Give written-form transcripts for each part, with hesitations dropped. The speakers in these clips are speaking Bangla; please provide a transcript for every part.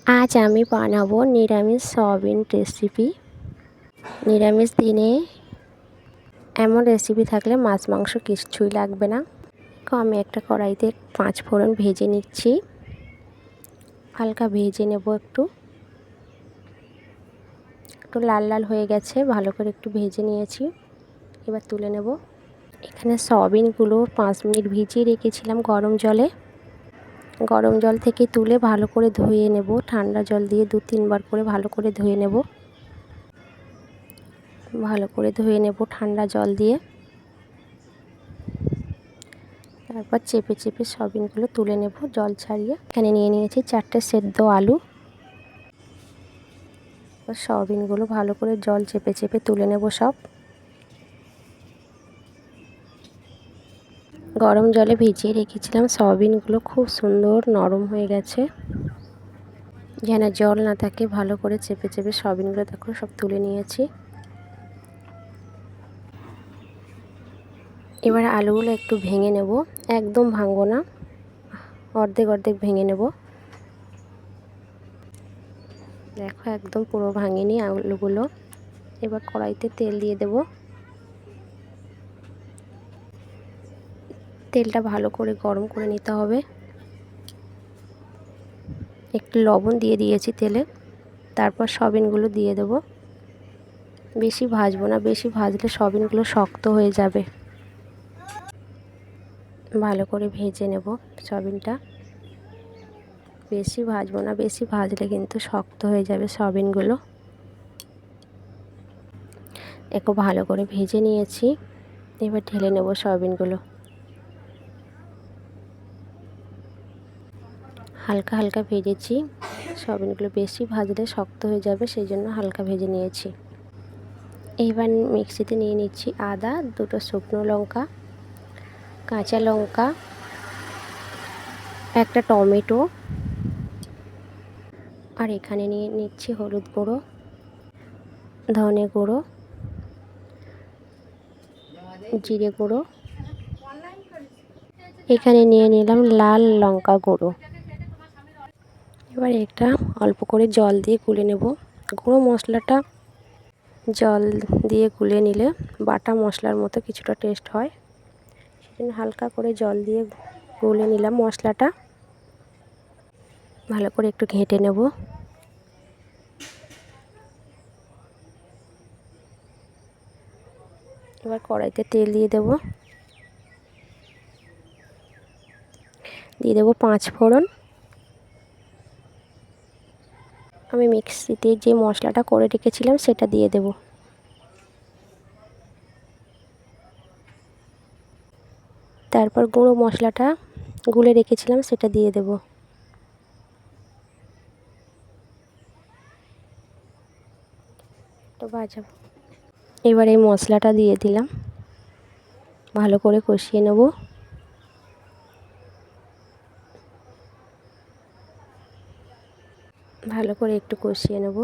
আজ আমি বানাবো নিরামিষ সয়াবিন রেসিপি। নিরামিষ দিনে এমন রেসিপি থাকলে মাছ মাংস কিছুই লাগবে না। তো আমি একটা কড়াইতে 5 ফোড়ন ভেজে নিচ্ছি। হালকা ভেজে নেব, একটু লাল লাল হয়ে গেছে, ভালো করে একটু ভেজে নিয়েছি। এবার তুলে নেব। এখানে সয়াবিনগুলো 5 মিনিট ভিজিয়ে রেখেছিলাম গরম জলে। গরম জল থেকে তুলে ভালো করে ধুয়ে নেব, ঠান্ডা জল দিয়ে 2-3 বার করে ভালো করে ধুয়ে নেব। ঠান্ডা জল দিয়ে। তারপর চেপে চেপে সয়াবিনগুলো তুলে নেব জল ছাড়িয়ে। এখানে নিয়ে নিয়েছি 4টে সেদ্ধ আলু। সয়াবিনগুলো ভালো করে জল চেপে চেপে তুলে নেব সব। গরম জলে ভিজিয়ে রেখেছিলাম সয়াবিনগুলো, খুব সুন্দর নরম হয়ে গেছে। যেন জল না থাকে, ভালো করে চেপে চেপে সয়াবিনগুলো দেখো সব তুলে নিয়েছি। এবার আলুগুলো একটু ভেঙে নেব, একদম ভাঙবো না, অর্ধেক অর্ধেক ভেঙে নেব। দেখো একদম পুরো ভাঙিনি আলুগুলো। এবার কড়াইতে তেল দিয়ে দেব। তেলটা ভালো করে গরম করে নিতে হবে। একটু লবণ দিয়ে দিয়েছি তেলে। তারপর সয়াবিনগুলো দিয়ে দেব। বেশি ভাজবো না, বেশি ভাজলে সয়াবিনগুলো শক্ত হয়ে যাবে। ভালো করে ভেজে নেব সয়াবিনটা। বেশি ভাজবো না, বেশি ভাজলে কিন্তু শক্ত হয়ে যাবে সয়াবিনগুলো। একটু ভালো করে ভেজে নিয়েছি। এবার ঢেলে নেব সয়াবিনগুলো। হালকা হালকা ভেজেছি সয়াবিনগুলো, বেশি ভাজলে শক্ত হয়ে যাবে, সেই জন্য হালকা ভেজে নিয়েছি। এবার মিক্সিতে নিয়ে নিচ্ছি আদা, 2টো শুকনো লঙ্কা, কাঁচা লঙ্কা, একটা টমেটো, আর এখানে নিয়ে নিচ্ছি হলুদ গুঁড়ো, ধনে গুঁড়ো, জিরে গুঁড়ো, এখানে নিয়ে নিলাম লাল লঙ্কা গুঁড়ো। এবার এটা অল্প করে জল দিয়ে গুলে নেব। গুঁড়ো মশলাটা জল দিয়ে গুলে নিলে বাটা মশলার মতো কিছুটা টেস্ট হয়, সেজন্য হালকা করে জল দিয়ে গুলে নিলাম মশলাটা। ভালো করে একটু ঘেঁটে নেব। এবার কড়াইতে তেল দিয়ে দেব। 5 ফোড়ন। আমি মিক্সিতে যে মশলাটা করে রেখেছিলাম সেটা দিয়ে দেব। তারপর গুঁড়ো মশলাটা গুলে রেখেছিলাম সেটা দিয়ে দেব। তো ভাজা। এবার এই মশলাটা দিয়ে দিলাম, ভালো করে কষিয়ে নেব। ভালো করে একটু কষিয়ে নেব।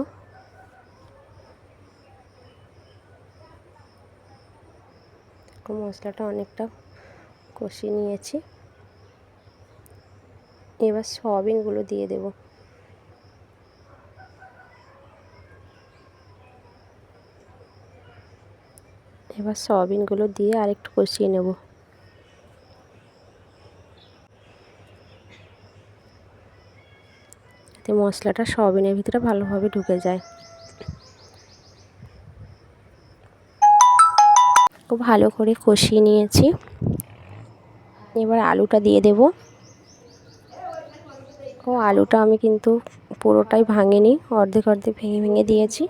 মশলাটা অনেকটা কষিয়ে নিয়েছি। এবার সয়াবিনগুলো দিয়ে দেব। এবার সয়াবিনগুলো দিয়ে আরেকটু কষিয়ে নেব। যাতে মশলাটা সয়াবিনের ভিতরে ভালোভাবে ঢুকে যায়। খুব ভালো করে কষিয়ে নিয়েছি। এবার আলুটা দিয়ে দেব। আলুটা আমি কিন্তু পুরোটাই ভাঙিনি, অর্ধেক অর্ধেক ভেঙে ভেঙে দিয়েছি।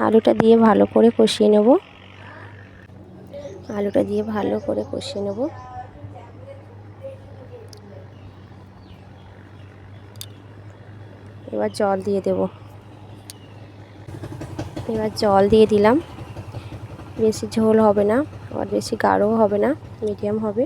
আলুটা দিয়ে ভালো করে কষিয়ে নেব। এবার জল দিয়ে দেব। এবার জল দিয়ে দিলাম। বেশি ঝোল হবে না, আর বেশি গাঢ়ও হবে না, মিডিয়াম হবে।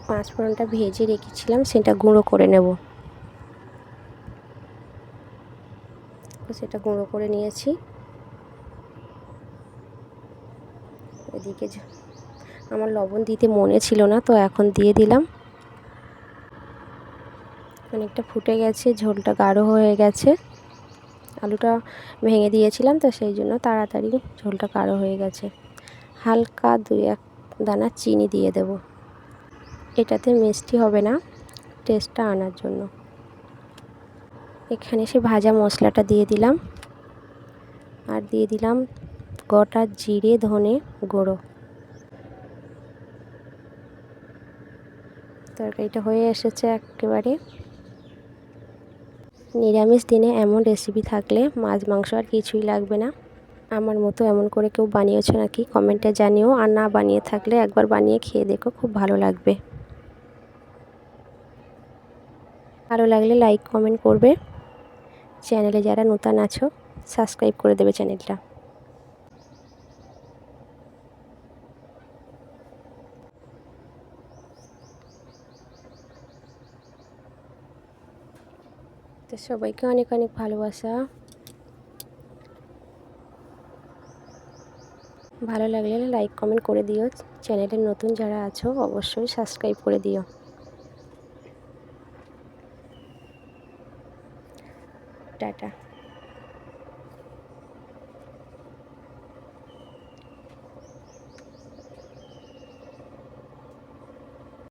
পাঁচফোড়নটা ভেজে রেখেছিলাম, সেটা গুঁড়ো করে নেব। সেটা গুঁড়ো করে নিয়েছি। এদিকে আমার লবণ দিতে মনে ছিল না, তো এখন দিয়ে দিলাম। অনেকটা ফুটে গেছে, ঝোলটা গাঢ় হয়ে গেছে। আলুটা ভেঙে দিয়েছিলাম তো সেই জন্য তাড়াতাড়ি ঝোলটা গাঢ় হয়ে গেছে। হালকা 2-1 দানা চিনি দিয়ে দেব, এটাতে মিষ্টি হবে না, টেস্টটা আনার জন্য। এখানে সে ভাজা মশলাটা দিয়ে দিলাম, আর দিয়ে দিলাম গোটা জিরে ধনে গুঁড়ো। তরকারিটা হয়ে এসেছে একেবারে। নিরামিষ দিনে এমন রেসিপি থাকলে মাছ মাংস আর কিছুই লাগবে না। আমার মতো এমন করে কেউ বানিয়েছো নাকি কমেন্টে জানিও, আর না বানিয়ে থাকলে একবার বানিয়ে খেয়ে দেখো, খুব ভালো লাগবে। ভালো লাগলে লাইক কমেন্ট করবে। চ্যানেলে যারা নতুন আছো সাবস্ক্রাইব করে দেবে চ্যানেলটা। তো সবাইকে অনেক অনেক ভালোবাসা। ভালো লাগলে লাইক কমেন্ট করে দিও। চ্যানেলে নতুন যারা আছো অবশ্যই সাবস্ক্রাইব করে দিও। টাটা।